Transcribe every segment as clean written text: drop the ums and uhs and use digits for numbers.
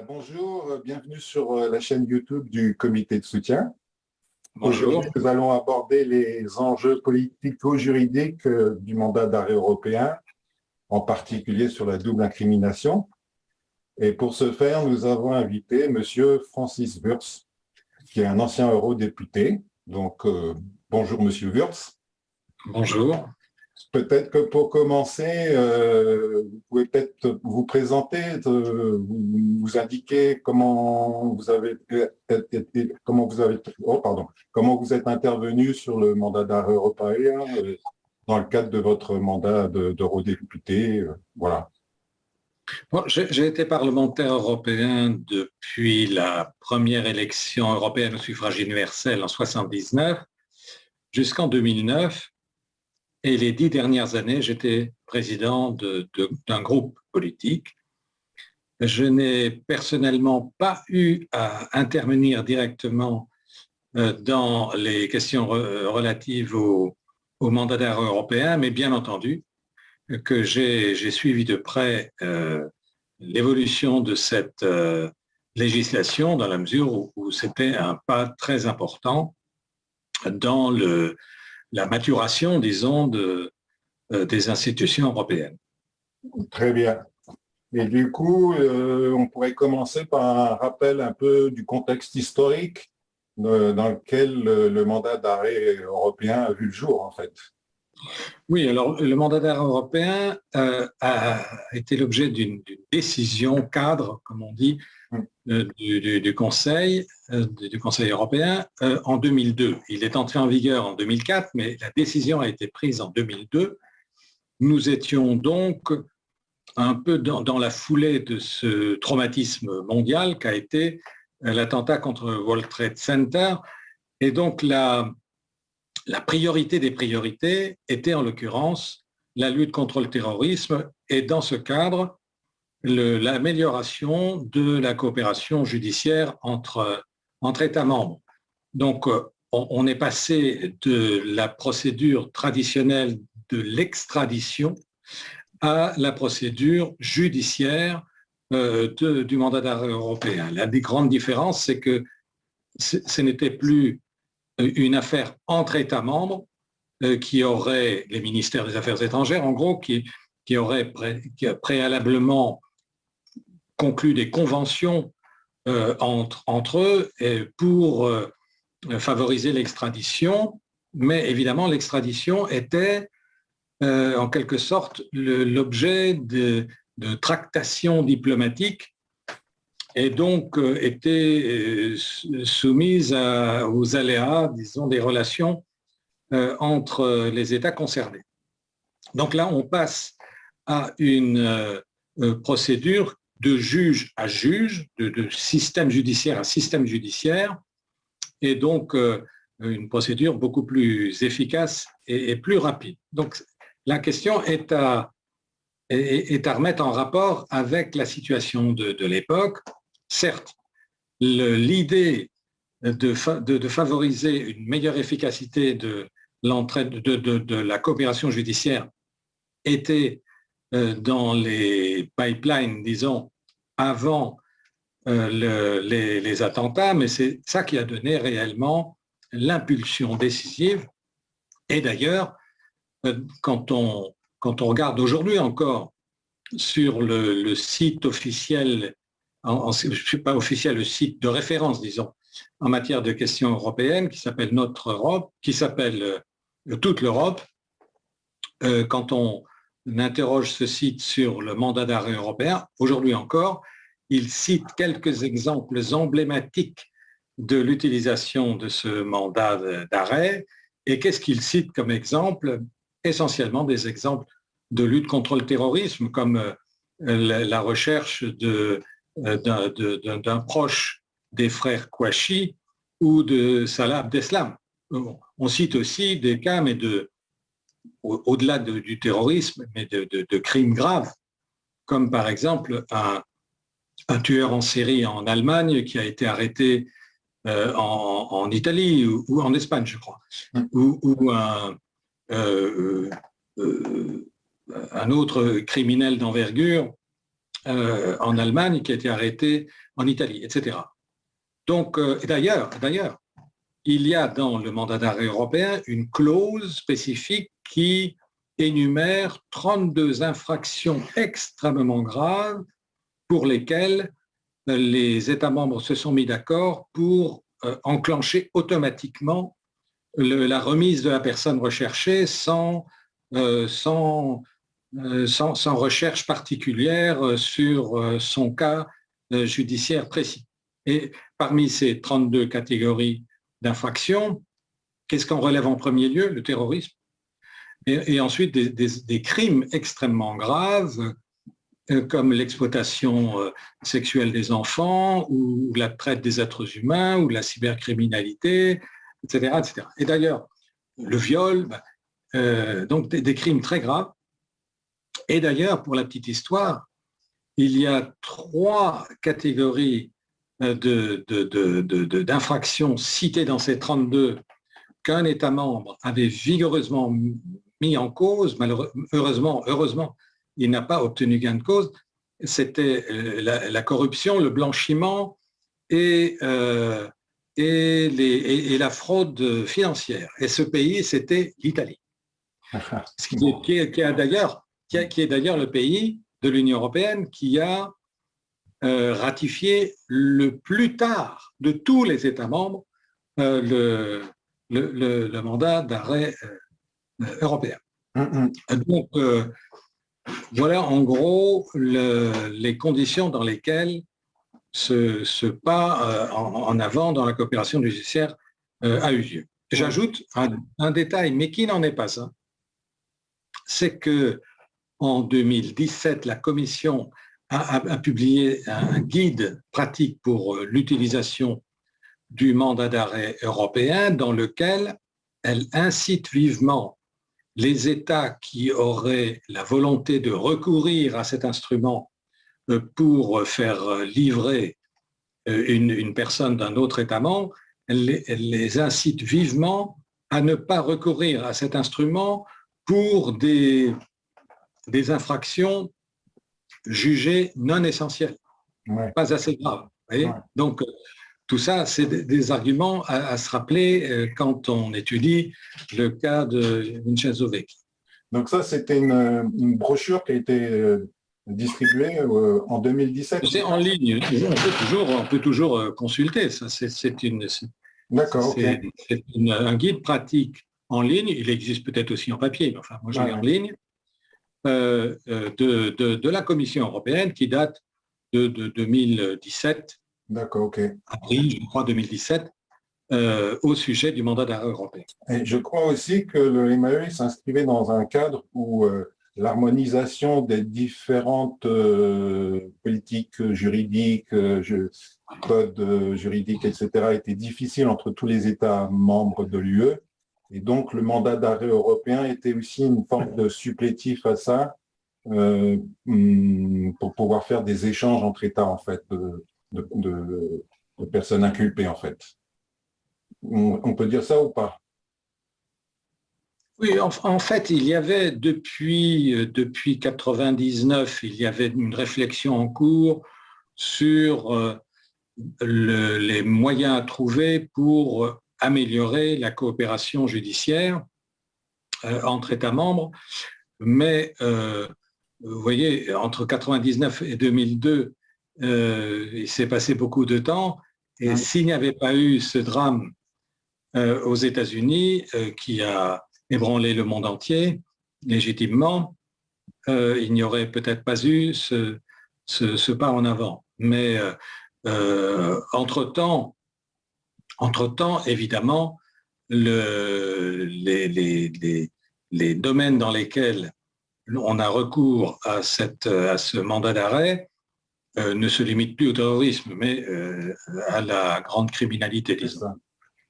Bonjour, bienvenue sur la chaîne YouTube du comité de soutien. Bonjour. Aujourd'hui, nous allons aborder les enjeux politico-juridiques du mandat d'arrêt européen, en particulier sur la double incrimination. Et pour ce faire, nous avons invité Monsieur Francis Wurtz, qui est un ancien eurodéputé. Donc, bonjour Monsieur Wurtz. Bonjour. Peut-être que pour commencer, vous pouvez peut-être vous présenter, vous indiquer comment vous êtes intervenu sur le mandat d'arrêt européen dans le cadre de votre mandat d'eurodéputé. Voilà. Bon, j'ai été parlementaire européen depuis la première élection européenne au suffrage universel en 1979 jusqu'en 2009. Et les 10 dernières années, j'étais président d'un groupe politique. Je n'ai personnellement pas eu à intervenir directement dans les questions relatives au mandat d'arrêt européen, mais bien entendu que j'ai suivi de près l'évolution de cette législation dans la mesure où c'était un pas très important dans la maturation, disons, des institutions européennes. Très bien. Et du coup, on pourrait commencer par un rappel un peu du contexte historique dans lequel le mandat d'arrêt européen a vu le jour, en fait. Oui, alors le mandat d'arrêt européen a été l'objet d'une décision cadre, comme on dit, du Conseil européen en 2002. Il est entré en vigueur en 2004, mais la décision a été prise en 2002. Nous étions donc un peu dans la foulée de ce traumatisme mondial qu'a été l'attentat contre World Trade Center. Et donc la priorité des priorités était en l'occurrence la lutte contre le terrorisme et dans ce cadre, l'amélioration de la coopération judiciaire entre États membres. Donc, on est passé de la procédure traditionnelle de l'extradition à la procédure judiciaire du mandat d'arrêt européen. La des grandes différences, c'est que ce n'était plus une affaire entre États membres qui aurait, les ministères des Affaires étrangères, en gros, qui auraient préalablement conclu des conventions entre eux pour favoriser l'extradition, mais évidemment l'extradition était en quelque sorte l'objet de tractations diplomatiques et donc était soumise aux aléas, disons, des relations entre les États concernés. Donc là, on passe à une procédure de juge à juge, de système judiciaire à système judiciaire, et donc une procédure beaucoup plus efficace et plus rapide. Donc la question est à remettre en rapport avec la situation de l'époque. Certes, l'idée de favoriser une meilleure efficacité de la coopération judiciaire était dans les pipelines, disons, avant les attentats, mais c'est ça qui a donné réellement l'impulsion décisive. Et d'ailleurs, quand on regarde aujourd'hui encore sur le site officiel, pas officiel, le site de référence, disons, en matière de questions européennes, qui s'appelle Notre Europe, qui s'appelle Toute l'Europe, quand on interroge ce site sur le mandat d'arrêt européen, aujourd'hui encore, il cite quelques exemples emblématiques de l'utilisation de ce mandat d'arrêt. Et qu'est-ce qu'il cite comme exemple? Essentiellement des exemples de lutte contre le terrorisme, comme la recherche d'un proche des frères Kouachi ou de Salah Abdeslam. On cite aussi des cas, mais au-delà du terrorisme, mais de crimes graves, comme par exemple un tueur en série en Allemagne qui a été arrêté en Italie ou en Espagne, je crois, ou un autre criminel d'envergure en Allemagne, qui a été arrêté en Italie, etc. Donc, d'ailleurs, il y a dans le mandat d'arrêt européen une clause spécifique qui énumère 32 infractions extrêmement graves pour lesquelles les États membres se sont mis d'accord pour enclencher automatiquement la remise de la personne recherchée sans recherche particulière sur son cas judiciaire précis. Et parmi ces 32 catégories d'infractions, qu'est-ce qu'on relève en premier lieu? Le terrorisme. Et ensuite des crimes extrêmement graves comme l'exploitation sexuelle des enfants ou la traite des êtres humains ou la cybercriminalité, etc. etc. Et d'ailleurs, le viol, donc des crimes très graves. Et d'ailleurs, pour la petite histoire, il y a 3 catégories d'infractions citées dans ces 32 qu'un État membre avait vigoureusement mis en cause. Heureusement, il n'a pas obtenu gain de cause. C'était la corruption, le blanchiment et la fraude financière. Et ce pays, c'était l'Italie. Qui est d'ailleurs le pays de l'Union européenne qui a ratifié le plus tard de tous les États membres le mandat d'arrêt européen. Donc, voilà en gros les conditions dans lesquelles ce pas en avant dans la coopération judiciaire a eu lieu. J'ajoute un détail, mais qui n'en est pas un, c'est que en 2017, la Commission a publié un guide pratique pour l'utilisation du mandat d'arrêt européen dans lequel elle incite vivement les États qui auraient la volonté de recourir à cet instrument pour faire livrer une personne d'un autre État membre, elle les incite vivement à ne pas recourir à cet instrument pour des infractions jugées non essentielles, pas assez graves. Donc, tout ça, c'est des arguments à se rappeler quand on étudie le cas de Vincenzo Vecchi. Donc ça, c'était une brochure qui a été distribuée en 2017. C'est en ligne, on peut toujours consulter. Ça, c'est un guide pratique en ligne. Il existe peut-être aussi en papier, mais enfin, moi je l'ai en ligne, de la Commission européenne qui date de 2017. D'accord, ok. Avril, je crois, 2017, au sujet du mandat d'arrêt européen. Et je crois aussi que le MAE s'inscrivait dans un cadre où l'harmonisation des différentes politiques juridiques, codes juridiques, etc., était difficile entre tous les États membres de l'UE. Et donc, le mandat d'arrêt européen était aussi une forme de supplétif à ça pour pouvoir faire des échanges entre États, en fait, de personnes inculpées, en fait. On peut dire ça ou pas? Oui, en fait, il y avait depuis 1999, il y avait une réflexion en cours sur les moyens à trouver pour améliorer la coopération judiciaire entre États membres. Mais, vous voyez, entre 1999 et 2002, il s'est passé beaucoup de temps. Et s'il n'y avait pas eu ce drame aux États-Unis qui a ébranlé le monde entier, légitimement, il n'y aurait peut-être pas eu ce pas en avant. Mais entre-temps, évidemment, les domaines dans lesquels on a recours à ce mandat d'arrêt ne se limitent plus au terrorisme, mais à la grande criminalité, disons.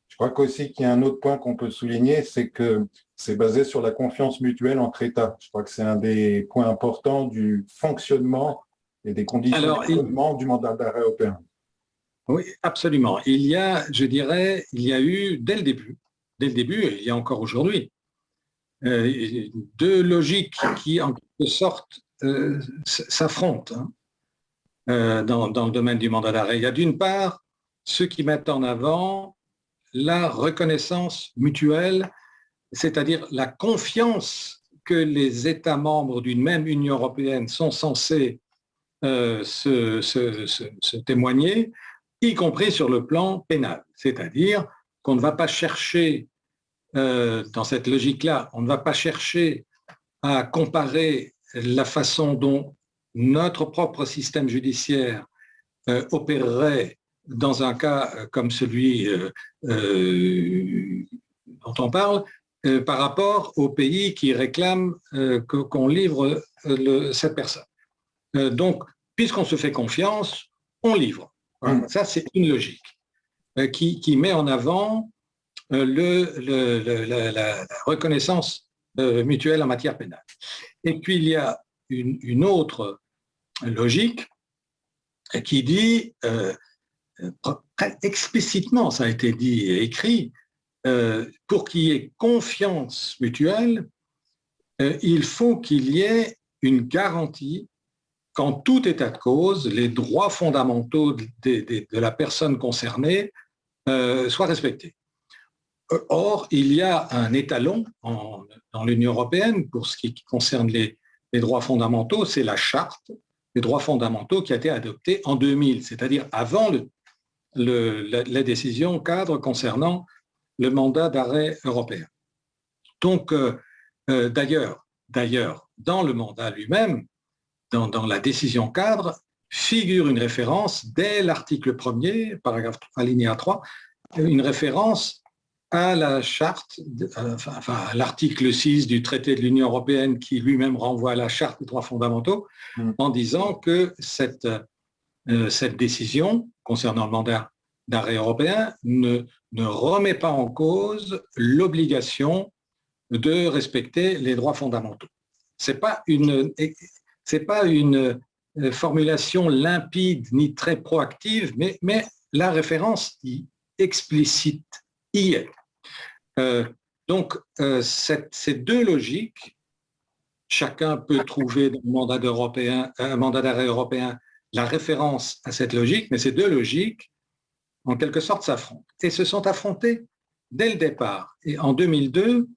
Je crois qu'aussi qu'il y a un autre point qu'on peut souligner, c'est que c'est basé sur la confiance mutuelle entre États. Je crois que c'est un des points importants du fonctionnement et des conditions de fonctionnement du mandat d'arrêt européen. Oui, absolument. Il y a eu dès le début, et il y a encore aujourd'hui, deux logiques qui, en quelque sorte, s'affrontent. dans le domaine du mandat d'arrêt. Il y a d'une part ceux qui mettent en avant la reconnaissance mutuelle, c'est-à-dire la confiance que les États membres d'une même Union européenne sont censés se témoigner, y compris sur le plan pénal. C'est-à-dire qu'on ne va pas chercher, dans cette logique-là, on ne va pas chercher à comparer la façon dont notre propre système judiciaire opérerait dans un cas comme celui dont on parle, par rapport aux pays qui réclament qu'on livre cette personne. Donc, puisqu'on se fait confiance, on livre. Voilà. Ça, c'est une logique qui met en avant la reconnaissance mutuelle en matière pénale. Et puis, il y a une autre logique qui dit, explicitement, ça a été dit et écrit, pour qu'il y ait confiance mutuelle, il faut qu'il y ait une garantie qu'en tout état de cause, les droits fondamentaux de la personne concernée soient respectés. Or, il y a un étalon dans l'Union européenne pour ce qui concerne les droits fondamentaux, c'est la charte des droits fondamentaux qui a été adoptée en 2000, c'est-à-dire avant la décision cadre concernant le mandat d'arrêt européen. Donc, d'ailleurs, dans le mandat lui-même, dans la décision cadre, figure une référence dès l'article 1er, paragraphe alinéa 3, une référence à la charte, à l'article 6 du traité de l'Union européenne qui lui-même renvoie à la charte des droits fondamentaux, en disant que cette décision concernant le mandat d'arrêt européen ne remet pas en cause l'obligation de respecter les droits fondamentaux. C'est pas une formulation limpide ni très proactive, mais la référence explicite y est. Donc, ces deux logiques, chacun peut trouver dans le mandat d'arrêt européen la référence à cette logique, mais ces deux logiques, en quelque sorte, s'affrontent. Et se sont affrontées dès le départ. Et en 2002,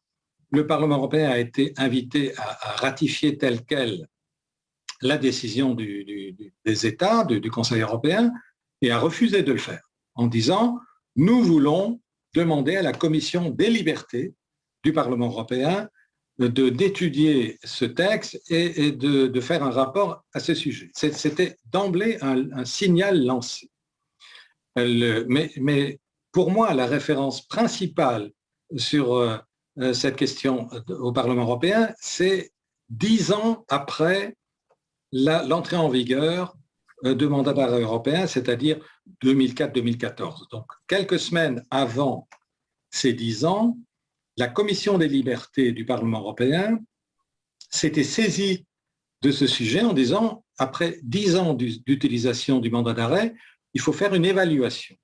le Parlement européen a été invité à ratifier telle quelle la décision des États, du Conseil européen, et a refusé de le faire, en disant « Nous voulons demander à la Commission des libertés du Parlement européen d'étudier ce texte et de faire un rapport à ce sujet. » C'était d'emblée un signal lancé. Mais pour moi, la référence principale sur cette question au Parlement européen, c'est 10 ans après l'entrée en vigueur de mandat d'arrêt européen, c'est-à-dire 2004-2014. Donc, quelques semaines avant ces 10 ans, la Commission des libertés du Parlement européen s'était saisie de ce sujet en disant, après 10 ans d'utilisation du mandat d'arrêt, il faut faire une évaluation.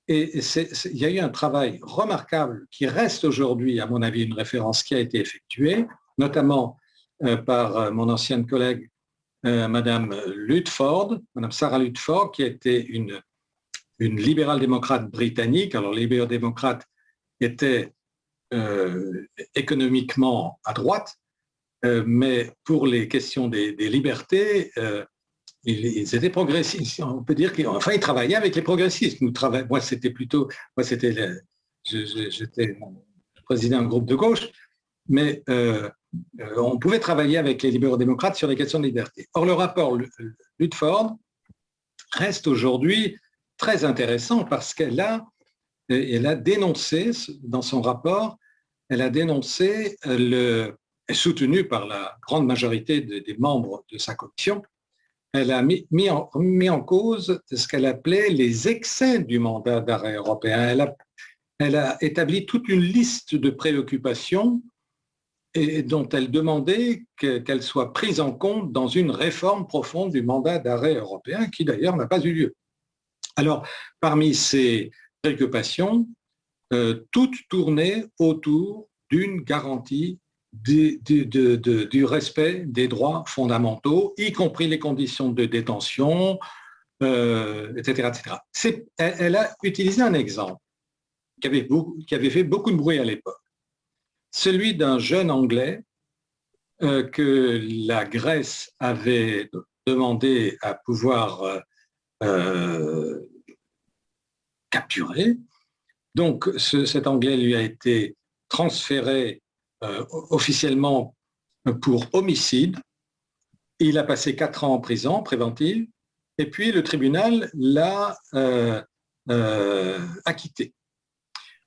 Et il y a eu un travail remarquable qui reste aujourd'hui, à mon avis, une référence qui a été effectuée, notamment par mon ancienne collègue, Madame Ludford, Madame Sarah Ludford, qui était une libérale-démocrate britannique. Alors, les libéraux-démocrates étaient économiquement à droite, mais pour les questions des libertés, ils étaient progressistes. On peut dire qu'ils travaillaient avec les progressistes. J'étais président d'un groupe de gauche, mais on pouvait travailler avec les libéraux-démocrates sur les questions de liberté. Or, le rapport Ludford reste aujourd'hui très intéressant parce qu'elle a dénoncé, dans son rapport, elle a dénoncé, soutenue par la grande majorité des membres de sa commission, elle a mis en cause ce qu'elle appelait les excès du mandat d'arrêt européen. Elle a établi toute une liste de préoccupations et dont elle demandait qu'elles soient prises en compte dans une réforme profonde du mandat d'arrêt européen, qui d'ailleurs n'a pas eu lieu. Alors, parmi ces préoccupations, toutes tournaient autour d'une garantie du respect des droits fondamentaux, y compris les conditions de détention, etc. etc. Elle a utilisé un exemple qui avait fait beaucoup de bruit à l'époque, celui d'un jeune Anglais que la Grèce avait demandé à pouvoir capturer. Donc, cet Anglais lui a été transféré officiellement pour homicide. Il a passé 4 ans en prison préventive et puis le tribunal l'a acquitté.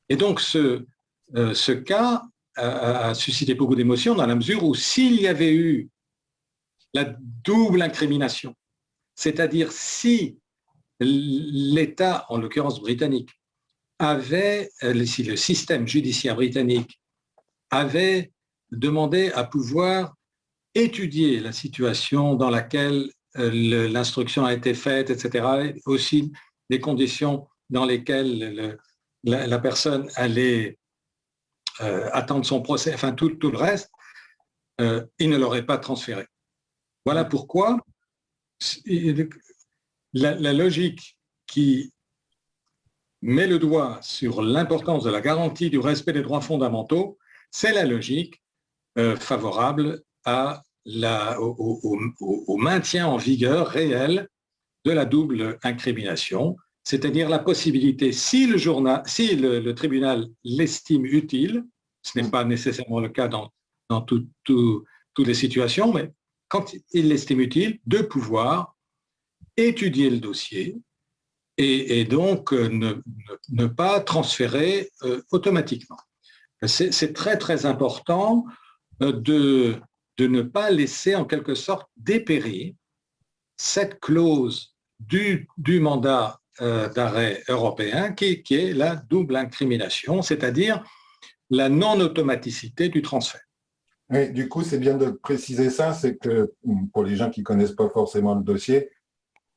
Et donc, ce cas a suscité beaucoup d'émotions dans la mesure où s'il y avait eu la double incrimination, c'est-à-dire si l'État, en l'occurrence britannique, si le système judiciaire britannique avait demandé à pouvoir étudier la situation dans laquelle l'instruction a été faite, etc., aussi les conditions dans lesquelles la personne allait attendre son procès, enfin tout le reste, il ne l'aurait pas transféré. Voilà pourquoi la logique qui met le doigt sur l'importance de la garantie du respect des droits fondamentaux, c'est la logique favorable au maintien en vigueur réel de la double incrimination, c'est-à-dire la possibilité, si le tribunal l'estime utile, ce n'est pas nécessairement le cas dans toutes les situations, mais quand il l'estime utile, de pouvoir étudier le dossier et donc ne pas transférer automatiquement. C'est très, très important de ne pas laisser en quelque sorte dépérir cette clause du mandat d'arrêt européen qui est la double incrimination, c'est-à-dire la non-automaticité du transfert. Oui, du coup, c'est bien de préciser ça, c'est que pour les gens qui ne connaissent pas forcément le dossier,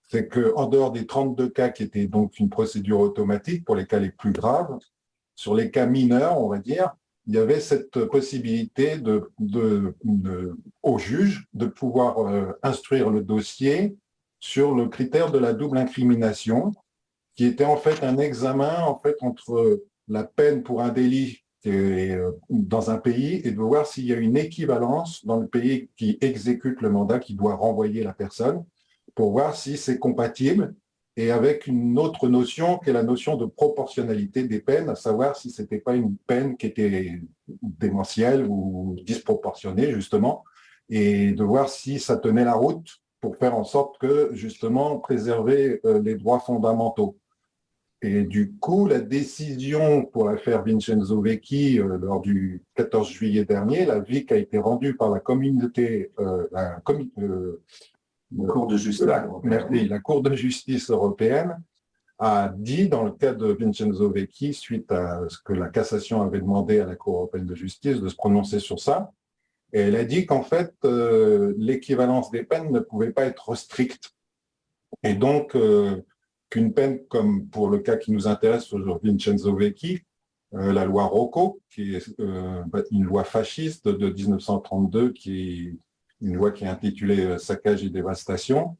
c'est qu'en dehors des 32 cas qui étaient donc une procédure automatique pour les cas les plus graves, sur les cas mineurs, on va dire, il y avait cette possibilité au juge de pouvoir instruire le dossier sur le critère de la double incrimination, qui était en fait un examen en fait entre la peine pour un délit dans un pays et de voir s'il y a une équivalence dans le pays qui exécute le mandat, qui doit renvoyer la personne, pour voir si c'est compatible, et avec une autre notion qui est la notion de proportionnalité des peines, à savoir si ce n'était pas une peine qui était démentielle ou disproportionnée, justement, et de voir si ça tenait la route pour faire en sorte que, justement, préserver les droits fondamentaux. Et du coup, la décision pour l'affaire Vincenzo Vecchi lors du 14 juillet dernier, l'avis qui a été rendu par la communauté, la Cour de justice la Cour de justice européenne a dit, dans le cas de Vincenzo Vecchi, suite à ce que la cassation avait demandé à la Cour européenne de justice de se prononcer sur ça, et elle a dit qu'en fait, l'équivalence des peines ne pouvait pas être stricte. Et donc, qu'une peine comme pour le cas qui nous intéresse aujourd'hui, Vincenzo Vecchi, la loi Rocco, qui est une loi fasciste de 1932, qui est une loi qui est intitulée Saccage et dévastation,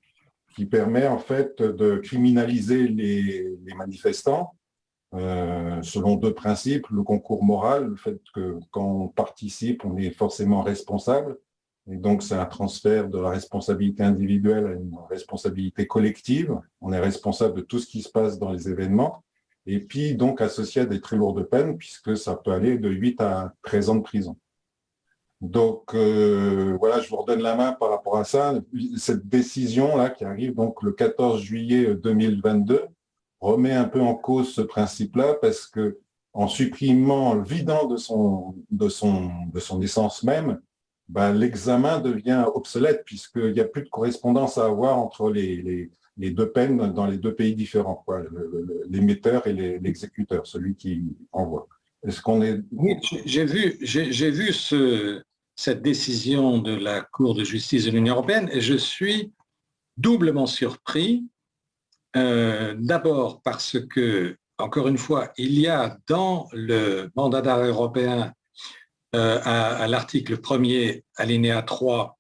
qui permet en fait de criminaliser les manifestants selon 2 principes, le concours moral, le fait que quand on participe, on est forcément responsable, et donc c'est un transfert de la responsabilité individuelle à une responsabilité collective, on est responsable de tout ce qui se passe dans les événements, et puis donc associé à des très lourdes peines, puisque ça peut aller de 8 à 13 ans de prison. Donc voilà, je vous redonne la main par rapport à ça. Cette décision-là qui arrive donc le 14 juillet 2022 remet un peu en cause ce principe-là parce que en supprimant, en le vidant de son essence même, ben, l'examen devient obsolète puisqu'il n'y a plus de correspondance à avoir entre les 2 peines dans les 2 pays différents, quoi, l'émetteur et l'exécuteur, celui qui envoie. Est-ce qu'on est... Oui, j'ai vu cette décision de la Cour de justice de l'Union européenne et je suis doublement surpris. D'abord parce que, encore une fois, il y a dans le mandat d'arrêt européen à l'article 1er, alinéa 3,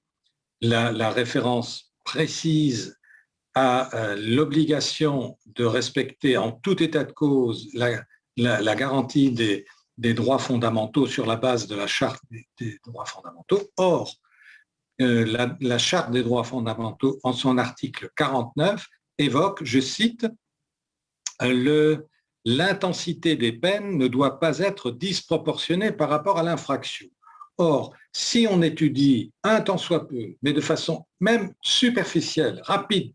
la référence précise à l'obligation de respecter en tout état de cause la garantie des droits fondamentaux sur la base de la charte des droits fondamentaux. Or, la charte des droits fondamentaux, en son article 49, évoque, je cite, l'intensité des peines ne doit pas être disproportionnée par rapport à l'infraction. Or, si on étudie un tant soit peu, mais de façon même superficielle, rapide,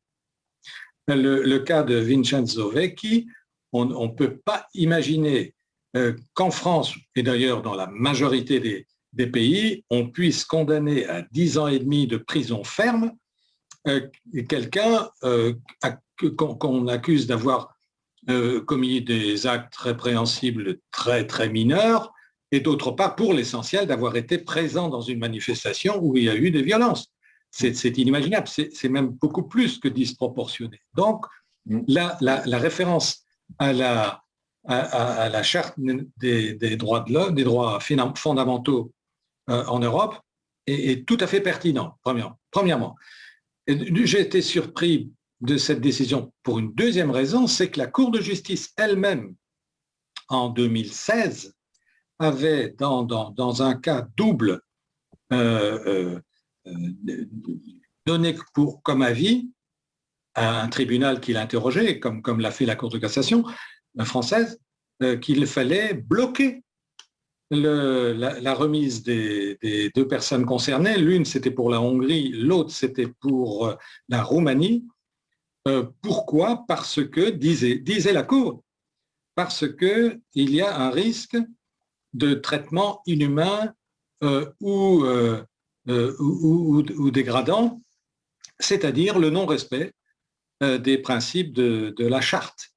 le cas de Vincenzo Vecchi, on ne peut pas imaginer qu'en France, et d'ailleurs dans la majorité des pays, on puisse condamner à 10 ans et demi de prison ferme quelqu'un qu'on accuse d'avoir commis des actes répréhensibles très, très mineurs, et d'autre part, pour l'essentiel, d'avoir été présent dans une manifestation où il y a eu des violences. C'est inimaginable, c'est même beaucoup plus que disproportionné. Donc, la référence à la charte des droits de l'homme, des droits fondamentaux en Europe est tout à fait pertinent, premièrement. J'ai été surpris de cette décision pour une deuxième raison, c'est que la Cour de justice elle-même, en 2016, avait, dans un cas double, donné comme avis à un tribunal qui l'interrogeait, comme l'a fait la Cour de cassation française, qu'il fallait bloquer la remise des deux personnes concernées. L'une, c'était pour la Hongrie, l'autre, c'était pour la Roumanie. Pourquoi ? Parce que, disait la Cour, parce qu'il y a un risque de traitement inhumain ou dégradant, c'est-à-dire le non-respect des principes de la charte.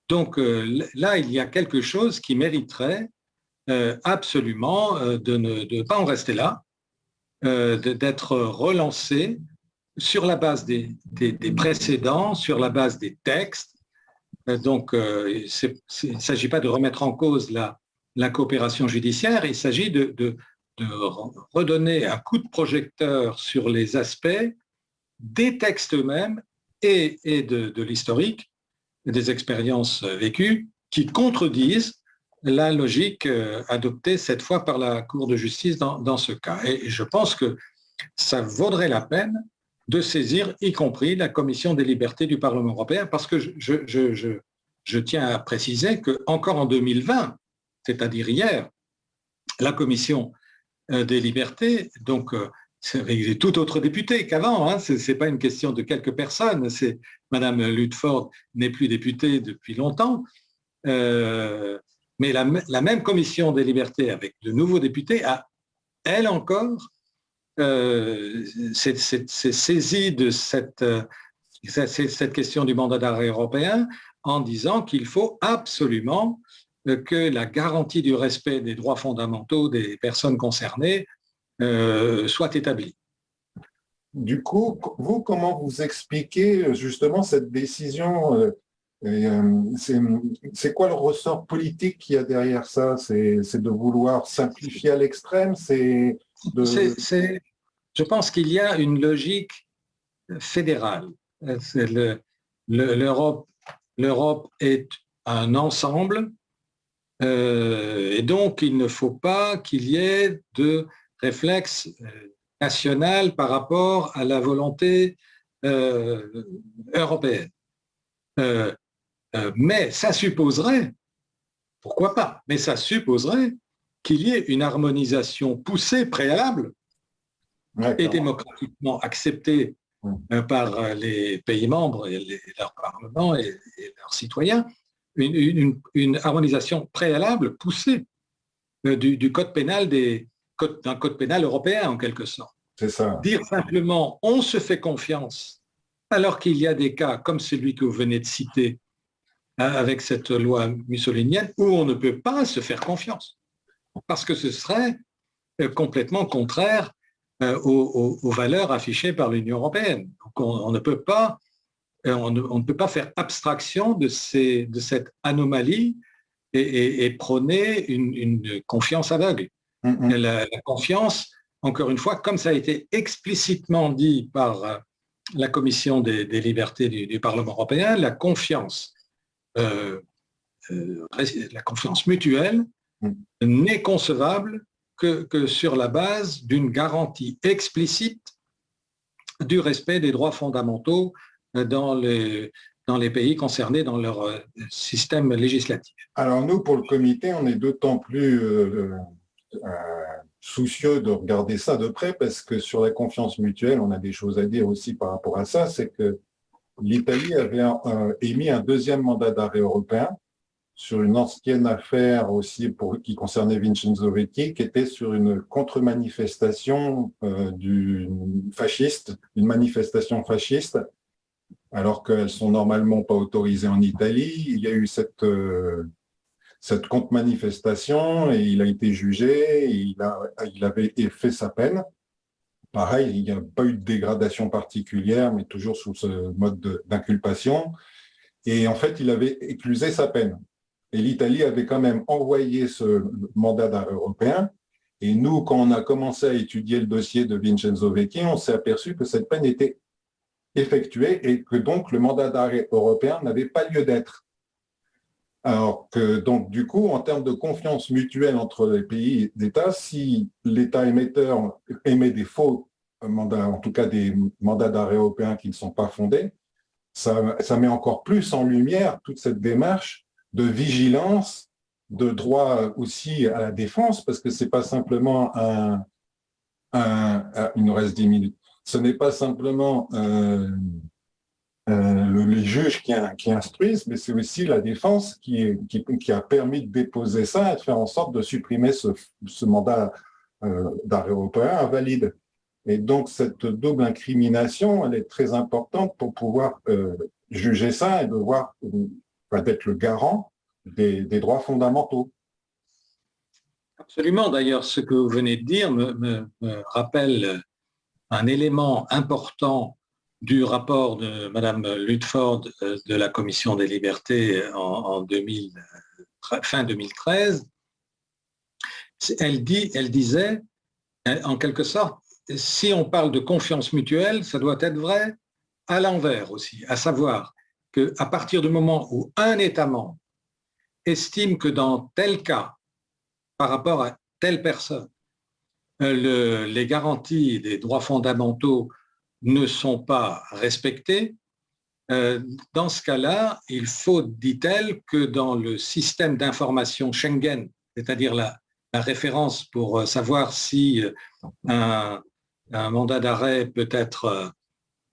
Donc là, il y a quelque chose qui mériterait absolument de ne pas en rester là, d'être relancé sur la base des précédents, sur la base des textes. Donc, il ne s'agit pas de remettre en cause la coopération judiciaire, il s'agit de redonner un coup de projecteur sur les aspects des textes eux-mêmes et de l'historique, des expériences vécues qui contredisent la logique adoptée cette fois par la Cour de justice dans ce cas. Et je pense que ça vaudrait la peine de saisir, y compris la Commission des libertés du Parlement européen, parce que je tiens à préciser qu'encore en 2020, c'est-à-dire hier, la Commission des libertés, donc c'est tout autre député qu'avant, hein, ce n'est pas une question de quelques personnes, Madame Ludford n'est plus députée depuis longtemps, mais la même Commission des libertés avec de nouveaux députés a, elle encore, s'est saisie de cette question du mandat d'arrêt européen en disant qu'il faut absolument que la garantie du respect des droits fondamentaux des personnes concernées soit établie. Du coup, vous, comment vous expliquez justement cette décision c'est quoi le ressort politique qu'il y a derrière ça? C'est de vouloir simplifier à l'extrême? Je pense qu'il y a une logique fédérale. L'Europe est un ensemble et donc il ne faut pas qu'il y ait de réflexe national par rapport à la volonté européenne. Mais ça supposerait, pourquoi pas, mais ça supposerait qu'il y ait une harmonisation poussée, préalable, et démocratiquement acceptée par les pays membres, et leurs parlements et leurs citoyens, une harmonisation préalable poussée du code pénal d'un code pénal européen en quelque sorte. C'est ça. Dire simplement on se fait confiance alors qu'il y a des cas comme celui que vous venez de citer avec cette loi mussolinienne où on ne peut pas se faire confiance parce que ce serait complètement contraire aux valeurs affichées par l'Union européenne. Donc on ne peut pas faire abstraction de cette anomalie et prôner une confiance aveugle. La confiance, encore une fois, comme ça a été explicitement dit par la Commission des libertés du Parlement européen, la confiance mutuelle n'est concevable que sur la base d'une garantie explicite du respect des droits fondamentaux dans les pays concernés dans leur système législatif. Alors nous, pour le comité, on est d'autant plus soucieux de regarder ça de près parce que sur la confiance mutuelle, on a des choses à dire aussi par rapport à ça, c'est que l'Italie avait émis un deuxième mandat d'arrêt européen sur une ancienne affaire aussi qui concernait Vincenzo Vecchi, qui était sur une contre-manifestation une manifestation fasciste, alors qu'elles sont normalement pas autorisées en Italie. Il y a eu cette contre-manifestation et il a été jugé, il avait fait sa peine. Pareil, il n'y a pas eu de dégradation particulière, mais toujours sous ce mode d'inculpation. Et en fait, il avait éclusé sa peine. Et l'Italie avait quand même envoyé ce mandat d'arrêt européen. Et nous, quand on a commencé à étudier le dossier de Vincenzo Vecchi, on s'est aperçu que cette peine était effectuée et que donc le mandat d'arrêt européen n'avait pas lieu d'être. Alors que donc du coup, en termes de confiance mutuelle entre les pays d'État, si l'État émetteur émet des faux mandats, en tout cas des mandats d'arrêt européens qui ne sont pas fondés, ça met encore plus en lumière toute cette démarche de vigilance, de droit aussi à la défense, parce que c'est pas simplement il nous reste 10 minutes, ce n'est pas simplement les juges qui instruisent, mais c'est aussi la défense qui a permis de déposer ça et de faire en sorte de supprimer ce mandat d'arrêt européen invalide. Et donc, cette double incrimination, elle est très importante pour pouvoir juger ça et d'être le garant des droits fondamentaux. Absolument. D'ailleurs, ce que vous venez de dire me rappelle un élément important du rapport de Madame Ludford de la Commission des libertés fin 2013. Elle disait, en quelque sorte, si on parle de confiance mutuelle, ça doit être vrai à l'envers aussi, à savoir qu'à partir du moment où un État membre estime que dans tel cas, par rapport à telle personne, les garanties des droits fondamentaux ne sont pas respectées, dans ce cas-là, il faut, dit-elle, que dans le système d'information Schengen, c'est-à-dire la référence pour savoir si un mandat d'arrêt peut être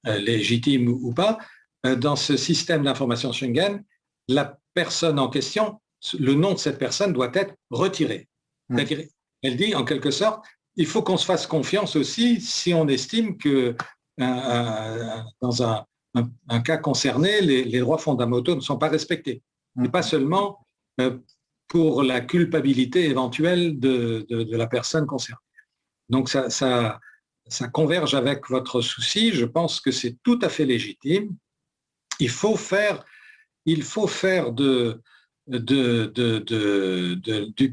légitime ou pas, dans ce système d'information Schengen, la personne en question, le nom de cette personne doit être retiré. C'est-à-dire, elle dit en quelque sorte, il faut qu'on se fasse confiance aussi si on estime que dans un cas concerné, les droits fondamentaux ne sont pas respectés. Et pas seulement pour la culpabilité éventuelle de la personne concernée. Donc ça converge avec votre souci. Je pense que c'est tout à fait légitime. Il faut faire du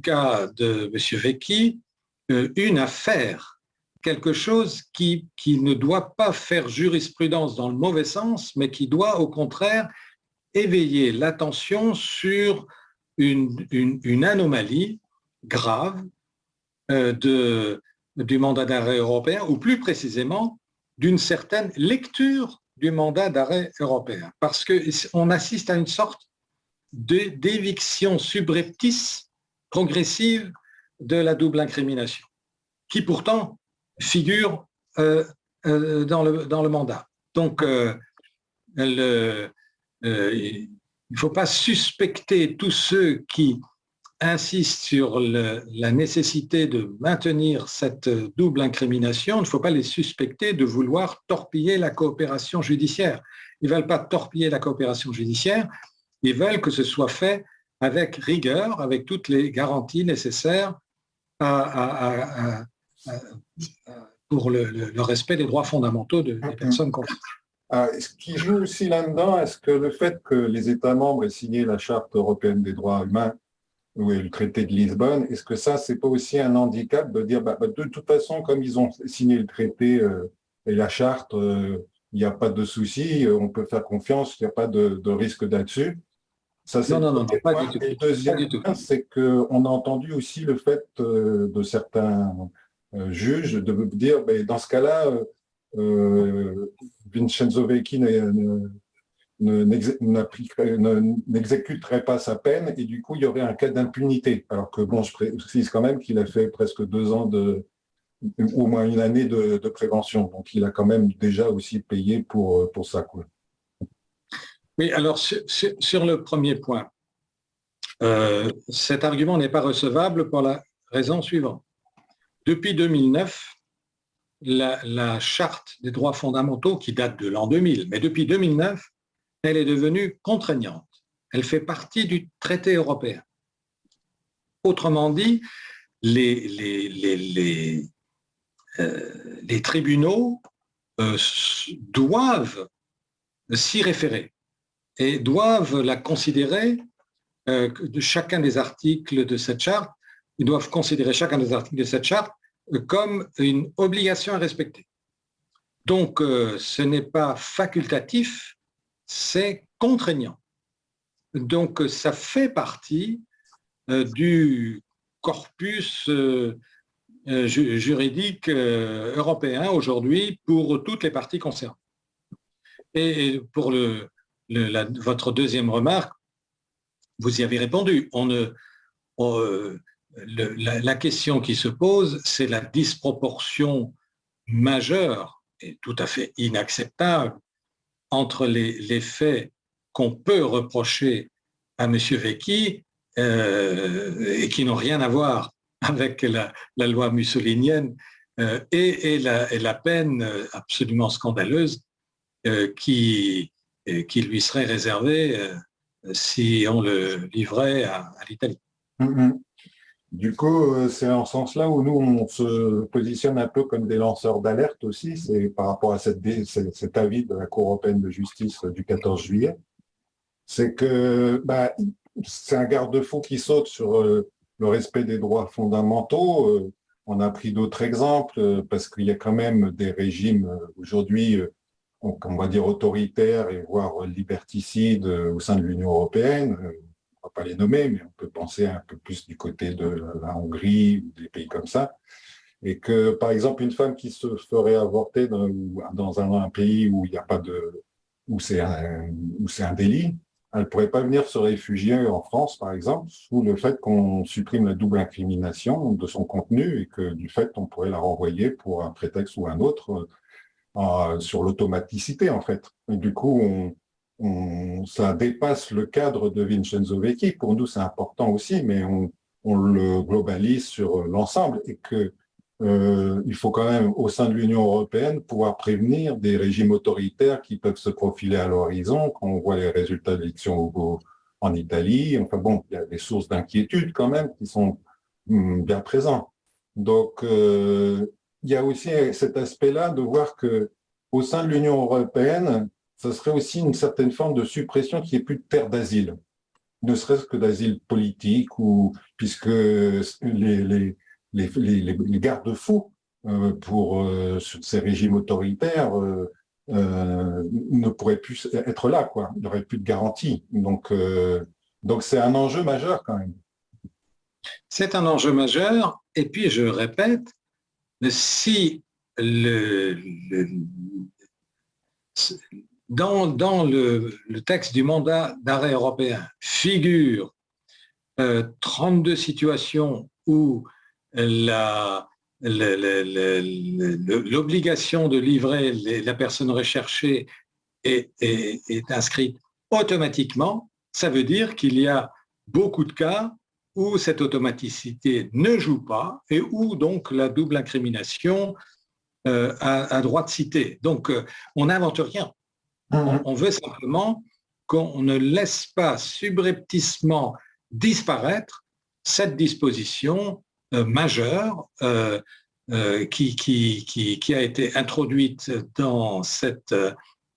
cas de M. Vecchi une affaire, quelque chose qui ne doit pas faire jurisprudence dans le mauvais sens, mais qui doit au contraire éveiller l'attention sur une anomalie grave du mandat d'arrêt européen, ou plus précisément d'une certaine lecture du mandat d'arrêt européen. Parce qu'on assiste à une sorte d'éviction subreptice progressive de la double incrimination, qui pourtant figure dans le mandat. Donc, il ne faut pas suspecter tous ceux qui insistent sur la nécessité de maintenir cette double incrimination, il ne faut pas les suspecter de vouloir torpiller la coopération judiciaire. Ils ne veulent pas torpiller la coopération judiciaire, ils veulent que ce soit fait avec rigueur, avec toutes les garanties nécessaires pour le respect des droits fondamentaux des personnes concernées. Ce qui joue aussi là-dedans, est-ce que le fait que les États membres aient signé la Charte européenne des droits humains oui, le traité de Lisbonne, est-ce que ça, c'est pas aussi un handicap de dire, de toute façon, comme ils ont signé le traité et la charte, il n'y a pas de souci, on peut faire confiance, il n'y a pas de risque là-dessus. Ça, c'est Non, le non, non, non, premier pas du point. tout. Et le Pas deuxième du tout. point, c'est qu'on a entendu aussi le fait de certains juges de dire, dans ce cas-là, euh, Vincenzo Vecchi n'exécuterait pas sa peine et du coup, il y aurait un cas d'impunité. Alors que, bon, je précise quand même qu'il a fait presque 2 ans au moins une année de prévention. Donc, il a quand même déjà aussi payé pour ça, quoi. Oui, alors sur le premier point, cet argument n'est pas recevable pour la raison suivante. Depuis 2009, la charte des droits fondamentaux, qui date de l'an 2000, mais depuis 2009, elle est devenue contraignante. Elle fait partie du traité européen. Autrement dit, les tribunaux doivent s'y référer et doivent la considérer, de chacun des articles de cette charte, ils doivent considérer chacun des articles de cette charte comme une obligation à respecter. Donc, ce n'est pas facultatif, c'est contraignant. Donc, ça fait partie du corpus juridique européen aujourd'hui pour toutes les parties concernées. Et pour votre deuxième remarque, vous y avez répondu. La question qui se pose, c'est la disproportion majeure et tout à fait inacceptable entre les faits qu'on peut reprocher à M. Vecchi et qui n'ont rien à voir avec la loi mussolinienne et la peine absolument scandaleuse qui lui serait réservée si on le livrait à l'Italie. Mm-hmm. Du coup, c'est en ce sens-là où nous, on se positionne un peu comme des lanceurs d'alerte aussi, c'est par rapport à cet avis de la Cour européenne de justice du 14 juillet. C'est que c'est un garde-fou qui saute sur le respect des droits fondamentaux. On a pris d'autres exemples parce qu'il y a quand même des régimes aujourd'hui, on va dire autoritaires et voire liberticides au sein de l'Union européenne. On va pas les nommer, mais on peut penser un peu plus du côté de la Hongrie ou des pays comme ça. Et que, par exemple, une femme qui se ferait avorter dans un pays où il n'y a pas où c'est un délit, elle ne pourrait pas venir se réfugier en France, par exemple, sous le fait qu'on supprime la double incrimination de son contenu et que du fait, on pourrait la renvoyer pour un prétexte ou un autre sur l'automaticité, en fait. Et du coup, ça dépasse le cadre de Vincenzo Vecchi. Pour nous, c'est important aussi, mais on le globalise sur l'ensemble et que il faut quand même, au sein de l'Union européenne, pouvoir prévenir des régimes autoritaires qui peuvent se profiler à l'horizon. Quand on voit les résultats de l'élection en Italie, enfin bon, il y a des sources d'inquiétude quand même qui sont bien présentes. Donc, il y a aussi cet aspect-là de voir que au sein de l'Union européenne, ça serait aussi une certaine forme de suppression qu'il n'y ait plus de terre d'asile, ne serait-ce que d'asile politique, puisque les garde-fous pour ces régimes autoritaires ne pourraient plus être là, quoi. Il n'y aurait plus de garantie. Donc c'est un enjeu majeur quand même. C'est un enjeu majeur. Et puis, je répète, si dans le texte du mandat d'arrêt européen figure 32 situations où l'obligation de livrer la personne recherchée est inscrite automatiquement, ça veut dire qu'il y a beaucoup de cas où cette automaticité ne joue pas et où donc la double incrimination a droit de citer. Donc, on n'invente rien. On veut simplement qu'on ne laisse pas subrepticement disparaître cette disposition majeure qui a été introduite dans cette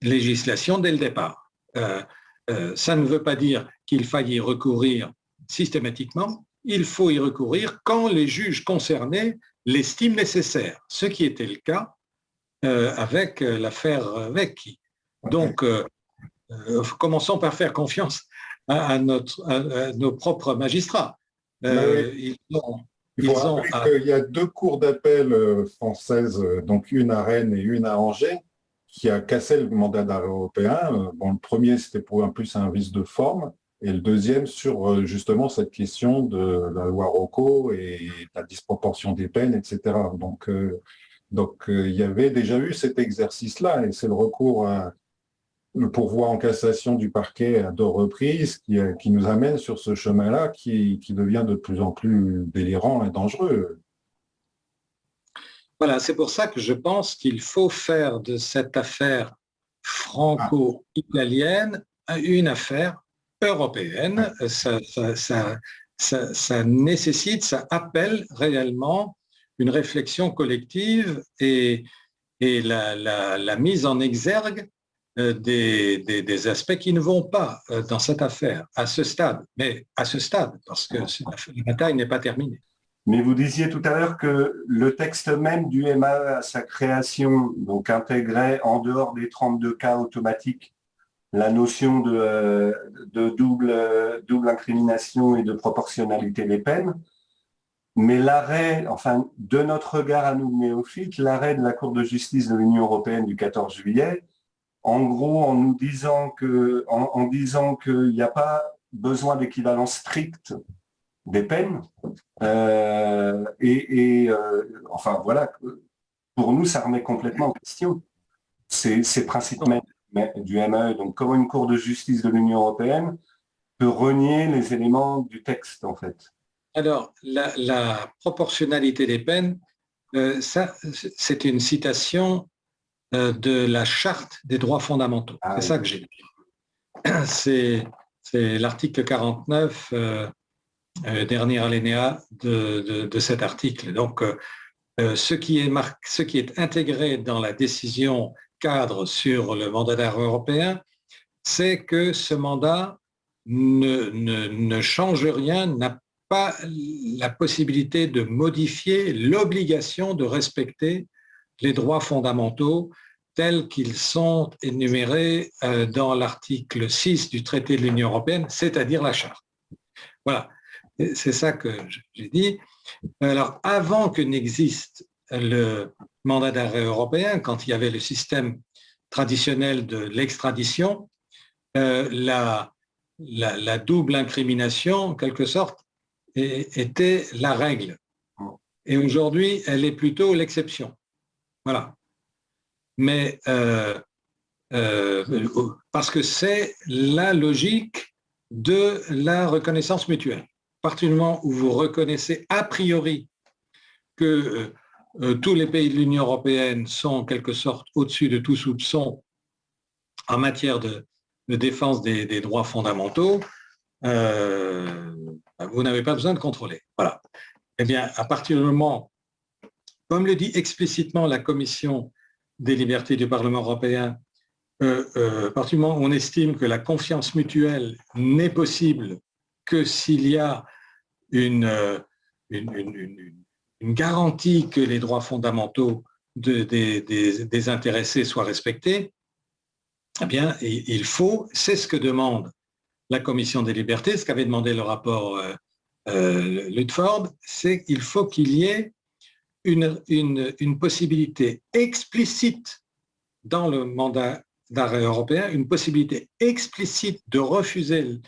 législation dès le départ. Ça ne veut pas dire qu'il faille y recourir systématiquement, il faut y recourir quand les juges concernés l'estiment nécessaire, ce qui était le cas avec l'affaire Vecchi. Donc, commençons par faire confiance à nos propres magistrats. Il faut rappeler qu'il y a 2 cours d'appel françaises, donc une à Rennes et une à Angers, qui a cassé le mandat d'arrêt européen. Bon, le premier, c'était pour un vice de forme, et le deuxième sur justement cette question de la loi Rocco et la disproportion des peines, etc. Donc, il y avait déjà eu cet exercice-là, et c'est le pourvoi en cassation du parquet à 2 reprises qui nous amène sur ce chemin-là qui devient de plus en plus délirant et dangereux. Voilà, c'est pour ça que je pense qu'il faut faire de cette affaire franco-italienne une affaire européenne. Ça nécessite, ça appelle réellement une réflexion collective et la mise en exergue des aspects qui ne vont pas dans cette affaire à ce stade, parce que la bataille n'est pas terminée. Mais vous disiez tout à l'heure que le texte même du MAE à sa création donc intégrait en dehors des 32 cas automatiques la notion de double incrimination et de proportionnalité des peines. Mais l'arrêt, enfin, de notre regard à nous néophytes, l'arrêt de la Cour de justice de l'Union européenne du 14 juillet, en gros, en nous disant qu'il n'y a pas besoin d'équivalence stricte des peines, enfin voilà, pour nous, ça remet complètement en question ces principes même du MAE. Donc, comment une Cour de justice de l'Union européenne peut renier les éléments du texte, en fait? Alors, la proportionnalité des peines, ça, c'est une citation de la Charte des droits fondamentaux. C'est ça que j'ai dit. C'est l'article 49, dernier alinéa de cet article. Donc, ce qui est intégré dans la décision cadre sur le mandat d'arrêt européen, c'est que ce mandat ne change rien, n'a pas la possibilité de modifier l'obligation de respecter les droits fondamentaux tels qu'ils sont énumérés dans l'article 6 du traité de l'Union européenne, c'est-à-dire la Charte. Voilà, c'est ça que j'ai dit. Alors, avant que n'existe le mandat d'arrêt européen, quand il y avait le système traditionnel de l'extradition, la double incrimination, en quelque sorte, était la règle. Et aujourd'hui, elle est plutôt l'exception. Voilà. Mais parce que c'est la logique de la reconnaissance mutuelle. À partir du moment où vous reconnaissez a priori que tous les pays de l'Union européenne sont en quelque sorte au-dessus de tout soupçon en matière de défense des droits fondamentaux, vous n'avez pas besoin de contrôler. Voilà. Eh bien, à partir du moment, comme le dit explicitement la Commission des libertés du Parlement européen, à partir du moment où on estime que la confiance mutuelle n'est possible que s'il y a une garantie que les droits fondamentaux des intéressés soient respectés, eh bien, il faut, c'est ce que demande la Commission des libertés, ce qu'avait demandé le rapport Ludford, c'est qu'il faut qu'il y ait une possibilité explicite dans le mandat d'arrêt européen, une possibilité explicite de refuser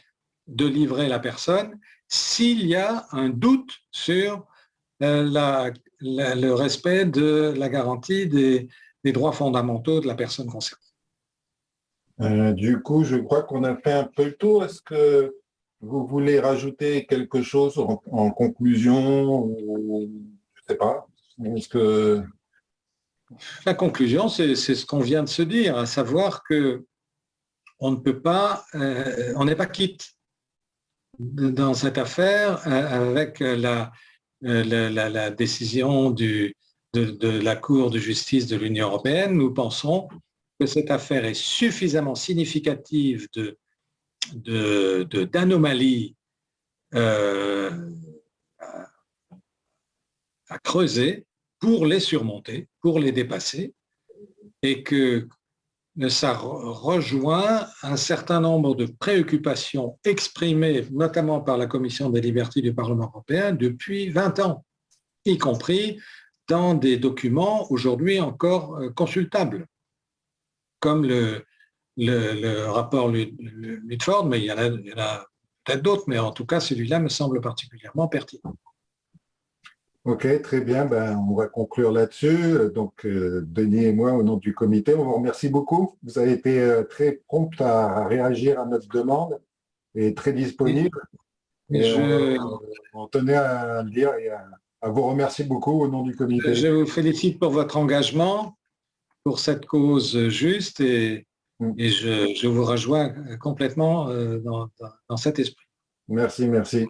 de livrer la personne s'il y a un doute sur le respect de la garantie des droits fondamentaux de la personne concernée. Du coup, je crois qu'on a fait un peu le tour. Est-ce que vous voulez rajouter quelque chose en conclusion ou je ne sais pas. Est-ce que... La conclusion, c'est ce qu'on vient de se dire, à savoir que on ne peut pas, on n'est pas quitte dans cette affaire avec la décision de la Cour de justice de l'Union européenne. Nous pensons que cette affaire est suffisamment significative d'anomalies à creuser pour les surmonter, pour les dépasser, et que ça rejoint un certain nombre de préoccupations exprimées notamment par la Commission des libertés du Parlement européen depuis 20 ans, y compris dans des documents aujourd'hui encore consultables, comme le rapport Ludford, mais il y en a peut-être d'autres, mais en tout cas celui-là me semble particulièrement pertinent. Ok, très bien. Ben, on va conclure là-dessus. Donc, Denis et moi, au nom du comité, on vous remercie beaucoup. Vous avez été très prompt à réagir à notre demande et très disponible. On tenait à le dire et à vous remercier beaucoup au nom du comité. Je vous félicite pour votre engagement, pour cette cause juste et je vous rejoins complètement dans cet esprit. Merci, merci.